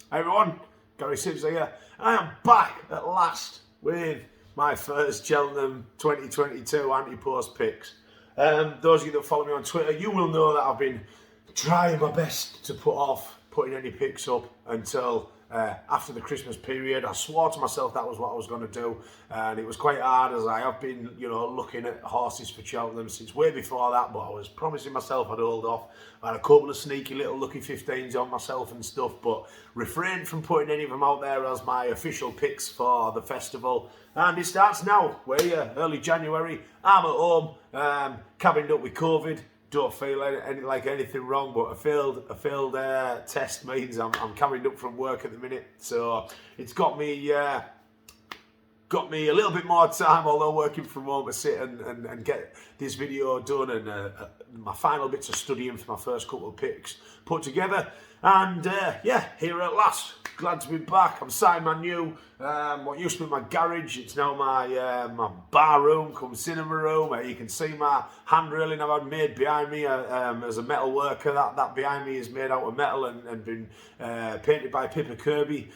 Hi everyone, Gary Sims here. I am back at last with my first Cheltenham 2022 anti-post picks. Those of you that follow me on Twitter, you will know that I've been trying my best to put off putting any picks up until after the Christmas period. I swore to myself that was what I was going to do, and it was quite hard as I have been, looking at horses for Cheltenham since way before that, but I was promising myself I'd hold off. I had a couple of sneaky little lucky 15s on myself and stuff, but refrained from putting any of them out there as my official picks for the festival. And it starts now. We're here, early January. I'm at home, cabined up with COVID. Don't feel like anything wrong, but a failed test means I'm coming up from work at the minute, so it's got me a little bit more time, although working from home, to sit and get this video done and my final bits of studying for my first couple of picks put together. And here at last. Glad to be back. I'm sat in my new, what used to be my garage. It's now my bar room, come cinema room. You can see my hand railing I've had made behind me as a metal worker. That behind me is made out of metal and been painted by Pippa Kirby.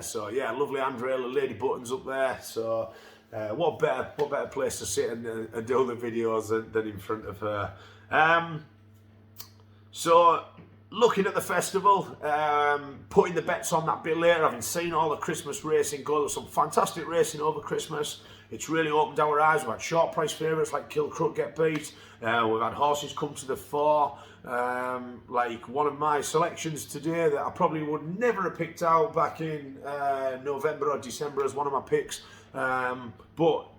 So yeah, lovely handrail and lady buttons up there. So what better place to sit and do the videos than in front of her. So looking at the festival, putting the bets on that bit later, having seen all the Christmas racing go. There was some fantastic racing over Christmas. It's really opened our eyes. We've had short price favourites like Kilcrook get beat. We've had horses come to the fore. Like one of my selections today that I probably would never have picked out back in November or December as one of my picks. But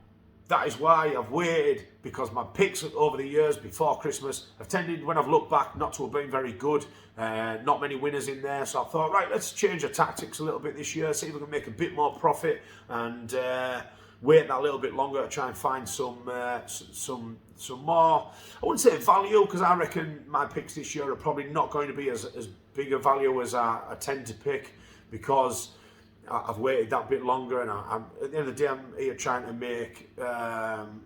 that is why I've waited, because my picks over the years before Christmas have tended, when I've looked back, not to have been very good. Not many winners in there, so I thought, right, let's change the tactics a little bit this year, see if we can make a bit more profit and wait that little bit longer to try and find some more, I wouldn't say value, because I reckon my picks this year are probably not going to be as big a value as I tend to pick, because I've waited that bit longer, and I'm at the end of the day, I'm here trying to make them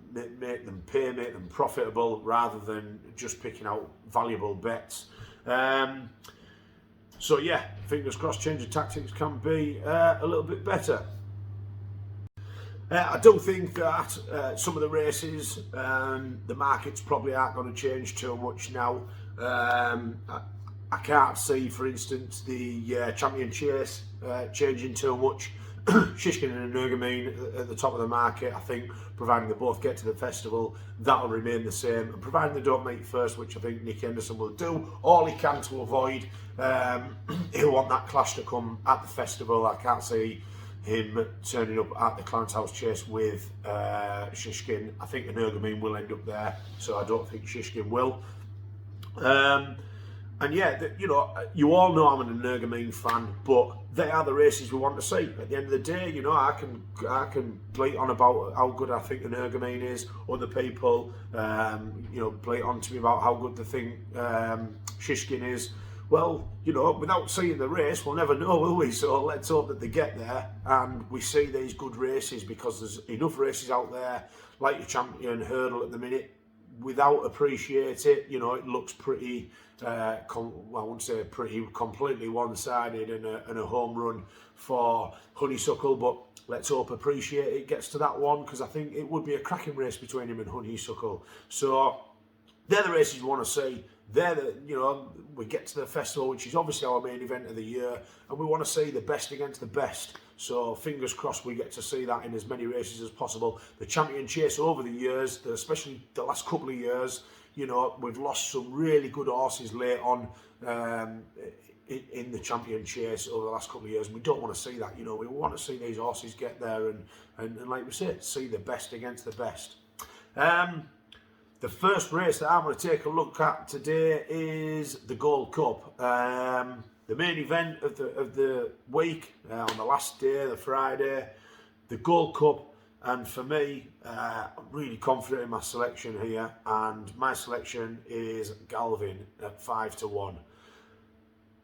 pay, make them profitable, rather than just picking out valuable bets. So yeah, fingers crossed, change of tactics can be a little bit better. I do think that some of the races, the markets probably aren't going to change too much now. I can't see, for instance, the Champion Chase changing too much. Shishkin and Energumene at the top of the market, I think, providing they both get to the festival, that'll remain the same. And providing they don't make first, which I think Nick Henderson will do all he can to avoid, he'll want that clash to come at the festival. I can't see him turning up at the Clarence House Chase with Shishkin. I think Energumene will end up there, so I don't think Shishkin will. And yeah, you all know I'm an Energumene fan, but they are the races we want to see. At the end of the day, I can bleat on about how good I think Energumene is. Other people, bleat on to me about how good they think Shishkin is. Well, without seeing the race, we'll never know, will we? So let's hope that they get there and we see these good races, because there's enough races out there, like your Champion Hurdle at the minute. Without appreciate it, it looks pretty, I wouldn't say pretty, completely one-sided and a home run for Honeysuckle, but let's hope Appreciate it gets to that one, because I think it would be a cracking race between him and Honeysuckle. So they're the races we want to see. We get to the festival, which is obviously our main event of the year, and we want to see the best against the best. So fingers crossed we get to see that in as many races as possible. The Champion Chase over the years, especially the last couple of years, we've lost some really good horses late on in the Champion Chase over the last couple of years. And we don't want to see that. We want to see these horses get there and like we said, see the best against the best. The first race that I'm going to take a look at today is the Gold Cup. The main event of the week, on the last day, the Friday, the Gold Cup. And for me, I'm really confident in my selection here. And my selection is Galvin at 5-1.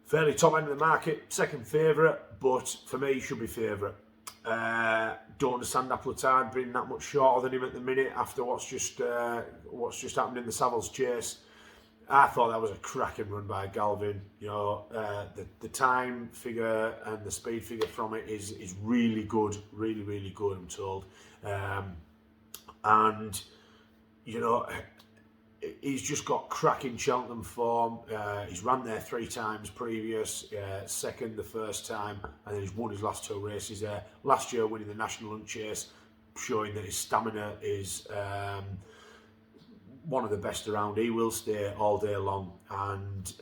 Fairly top end of the market, second favourite, but for me, should be favourite. Don't understand Appletard being that much shorter than him at the minute after what's just happened in the Savills Chase. I thought that was a cracking run by Galvin. You know, the time figure and the speed figure from it is really good, really good, I'm told. And, you know, he's just got cracking Cheltenham form. He's ran there 3 times previous, second the first time, and then he's won his last 2 races there. Last year winning the National Hunt Chase, showing that his stamina is one of the best around. He will stay all day long, and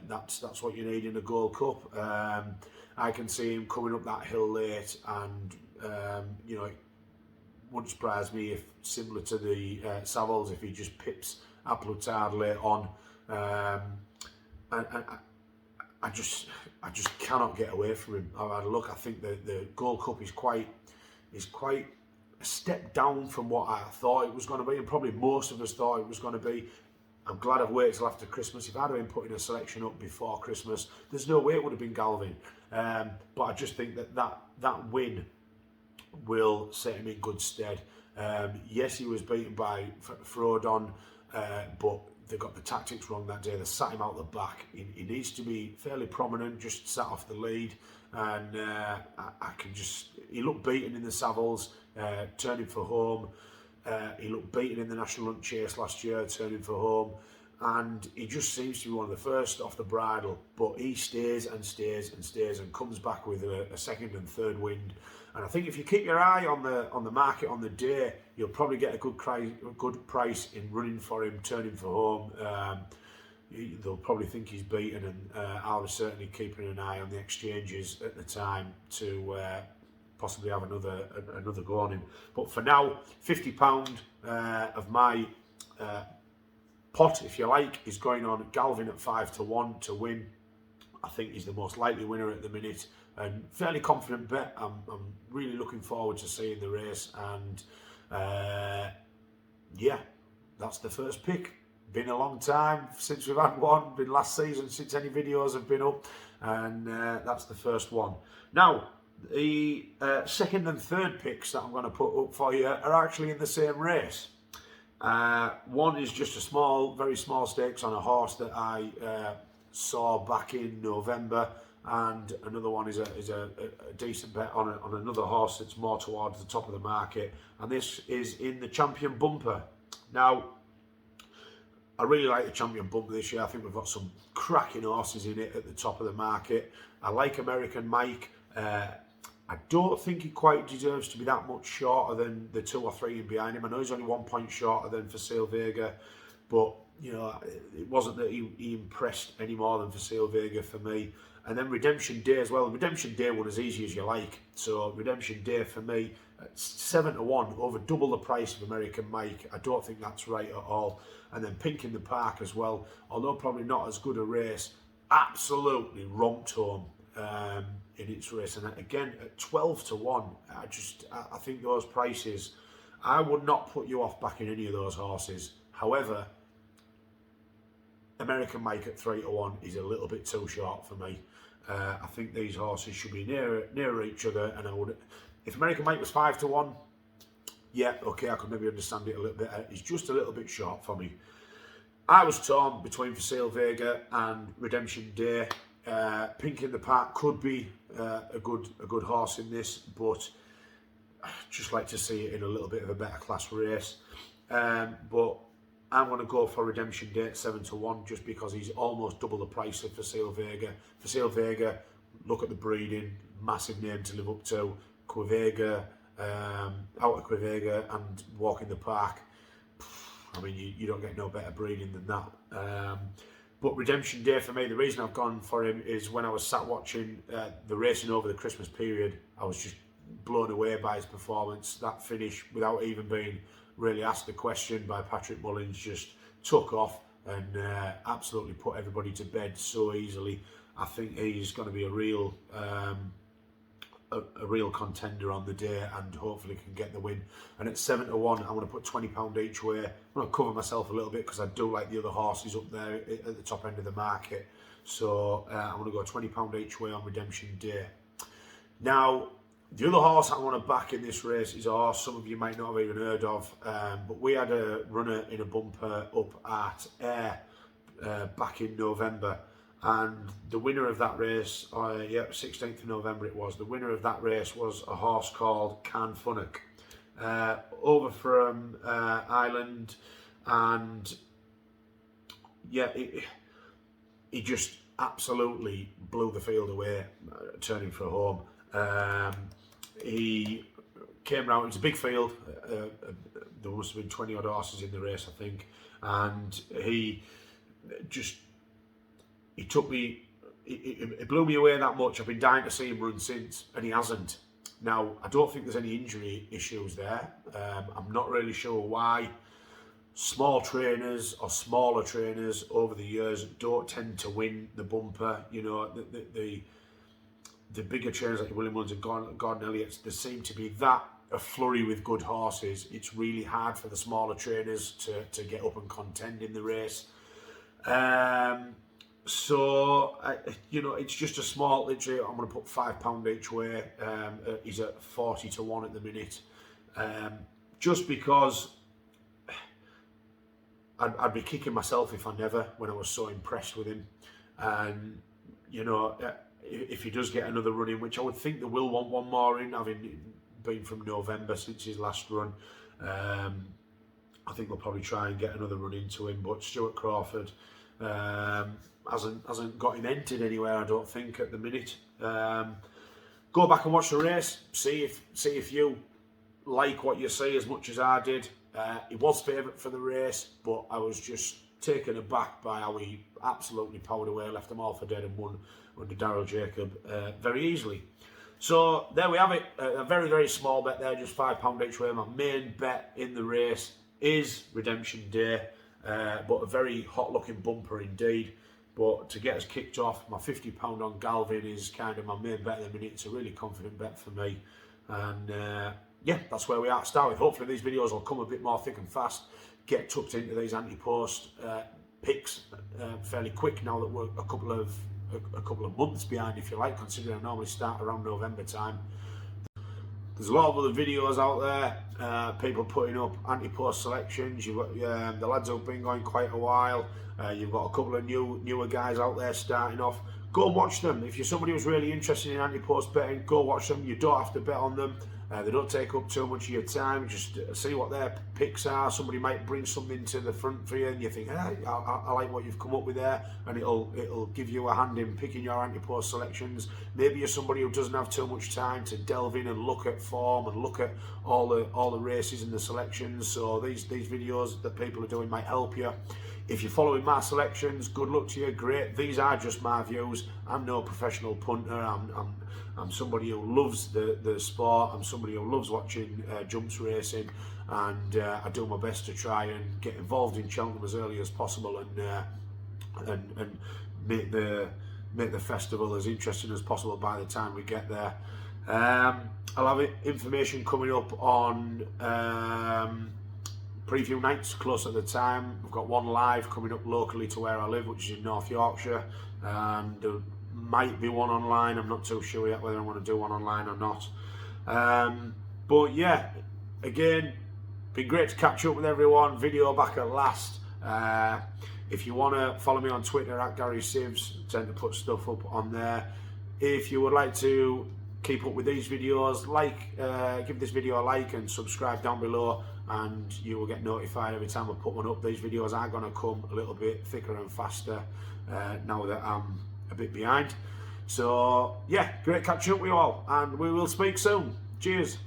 that's what you need in a Gold Cup. I can see him coming up that hill late, and you know, it wouldn't surprise me if, similar to the Savills, if he just pips Applutard late on. And I just cannot get away from him. I've had a look. I think the Gold Cup is quite a step down from what I thought it was going to be, and probably most of us thought it was going to be. I'm glad I've waited till after Christmas. If I'd have been putting a selection up before Christmas, there's no way it would have been Galvin. But I just think that win will set him in good stead. Yes, he was beaten by Frodon, but they got the tactics wrong that day. They sat him out the back. He needs to be fairly prominent, just sat off the lead. And he looked beaten in the Savills, turning for home. He looked beaten in the National Hunt Chase last year, turning for home. And he just seems to be one of the first off the bridle, but he stays and comes back with a second and third wind. And I think if you keep your eye on the market on the day, you'll probably get a good price in running for him, turning for home. They'll probably think he's beaten, and I was certainly keeping an eye on the exchanges at the time to possibly have another go on him. But for now, £50 of my pot, if you like, is going on Galvin at 5-1 to win. I think he's the most likely winner at the minute, and fairly confident bet. I'm really looking forward to seeing the race, and yeah, that's the first pick. Been a long time since we've had one, been last season since any videos have been up, and that's the first one. Now, the second and third picks that I'm going to put up for you are actually in the same race. One is just a very small stakes on a horse that I saw back in November, and another one is a decent bet on another horse that's more towards the top of the market, and this is in the Champion Bumper. Now, I really like the Champion Bumper this year. I think we've got some cracking horses in it at the top of the market. I like American Mike. I don't think he quite deserves to be that much shorter than the 2 or 3 in behind him. I know he's only 1 point shorter than Facile Vega, but you know, it wasn't that he impressed any more than Facile Vega for me. And then Redemption Day as well. Redemption Day won as easy as you like. So Redemption Day for me, 7-1, over double the price of American Mike. I don't think that's right at all. And then Pink in the Park as well, although probably not as good a race, absolutely romped home in its race. And again, at 12-1, I think those prices, I would not put you off backing any of those horses. However, American Mike at 3-1 is a little bit too short for me. I think these horses should be nearer each other, and I would, if American Mike was 5-1, yeah, okay, I could maybe understand it a little bit. It's just a little bit short for me. I was torn between Facile Vega and Redemption Day. Pink in the Park could be a good horse in this, but I'd just like to see it in a little bit of a better class race. But I'm going to go for Redemption Day at 7-1, just because he's almost double the price of Facile Vega. Facile Vega, look at the breeding, massive name to live up to. Quivega, out of Quivega and Walk in the Park. I mean, you don't get no better breeding than that. But Redemption Day for me, the reason I've gone for him is when I was sat watching the racing over the Christmas period, I was just blown away by his performance. That finish, without even being really asked a question by Patrick Mullins, just took off and absolutely put everybody to bed so easily. I think he's going to be a real contender on the day, and hopefully can get the win. And at 7-1, I'm going to put £20 each way. I'm going to cover myself a little bit because I do like the other horses up there at the top end of the market. So I'm going to go £20 each way on Redemption Day. Now, the other horse I want to back in this race is a horse some of you might not have even heard of, but we had a runner in a bumper up at Ayr back in November, and the winner of that race, 16th of November it was, the winner of that race was a horse called Can Funnock, over from Ireland, and yeah, he just absolutely blew the field away, turning for home. He came round, it was a big field, there must have been 20 odd horses in the race, I think, and he took me, it blew me away that much. I've been dying to see him run since, and he hasn't. Now, I don't think there's any injury issues there. I'm not really sure why small trainers or smaller trainers over the years don't tend to win the bumper. You know, the bigger trainers like William Woods and Gordon Elliott's, there seem to be that a flurry with good horses. It's really hard for the smaller trainers to get up and contend in the race. So, you know, it's just a small, literally, I'm going to put £5 each way. He's at 40 to 1 at the minute. Just because I'd be kicking myself if I never, when I was so impressed with him. And, you know, if he does get another run in, which I would think they will want one more in, having been from November since his last run, I think they'll probably try and get another run into him. But Stuart Crawford hasn't got him entered anywhere, I don't think, at the minute. Go back and watch the race, see if you like what you see as much as I did. He was favourite for the race, but I was just taken aback by how he absolutely powered away, left them all for dead, and won under Daryl Jacob very easily. So there we have it, a very, very small bet there, just £5 each way. My main bet in the race is Redemption Day, but a very hot-looking bumper indeed. But to get us kicked off, my £50 on Galvin is kind of my main bet at the minute. It's a really confident bet for me. And yeah, that's where we are to start with. Hopefully these videos will come a bit more thick and fast, get tucked into these anti-post picks fairly quick now that we're a couple of months behind, if you like, considering I normally start around November time. There's a lot of other videos out there, people putting up anti-post selections. You've got the lads who've been going quite a while. You've got a couple of newer guys out there starting off. Go and watch them. If you're somebody who's really interested in anti-post betting, go watch them. You don't have to bet on them. They don't take up too much of your time. Just see what their picks are. Somebody might bring something to the front for you, and you think, hey, I like what you've come up with there, and it'll give you a hand in picking your anti-post selections. Maybe you're somebody who doesn't have too much time to delve in and look at form and look at all the races and the selections. So these videos that people are doing might help you. If you're following my selections, good luck to you. Great. These are just my views. I'm no professional punter. I'm somebody who loves the sport. I'm somebody who loves watching jumps racing, and I do my best to try and get involved in Cheltenham as early as possible and make the festival as interesting as possible by the time we get there. I'll have information coming up on preview nights close at the time. We've got one live coming up locally to where I live, which is in North Yorkshire, and there might be one online. I'm not too sure yet whether I want to do one online or not. But yeah, again, been great to catch up with everyone. Video back at last. If you want to follow me on Twitter at Gary Sivs, I tend to put stuff up on there. If you would like to keep up with these videos, give this video a like and subscribe down below, and you will get notified every time I put one up. These videos are going to come a little bit thicker and faster now that I'm a bit behind. So yeah, great catching up with you all, and we will speak soon. Cheers.